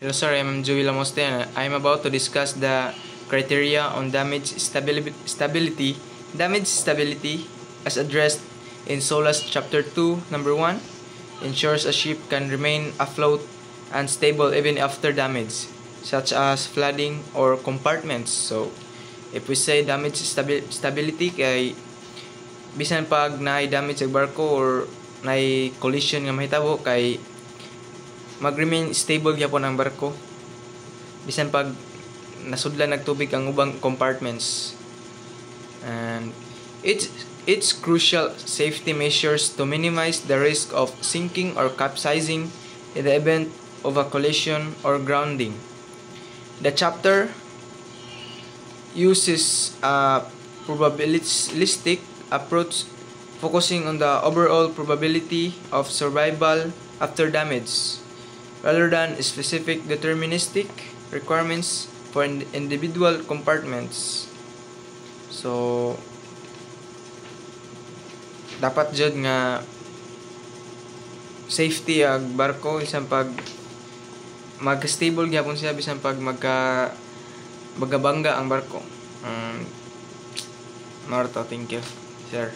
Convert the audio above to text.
Hello sir, I'm Joey Lamoste and I'm about to discuss the criteria on damage stability. Damage stability, as addressed in SOLAS Chapter 2, Number 1, ensures a ship can remain afloat and stable even after damage, such as flooding or compartments. So, if we say damage stability, kay bisan pag na-damage ang barko or na-collision nga mahitabo, kay mag-remain stable gyapon ang barko bisan pag nasudlan nagtubig ang ubang compartments. And it's crucial safety measures to minimize the risk of sinking or capsizing in the event of a collision or grounding. The chapter uses a probabilistic approach focusing on the overall probability of survival after damage, rather than specific deterministic requirements for individual compartments. So, dapat jud nga safety ang barko isang pag mag-stable gyapon siya bisan pag magabangga ang barko. Marto, thank you, sir.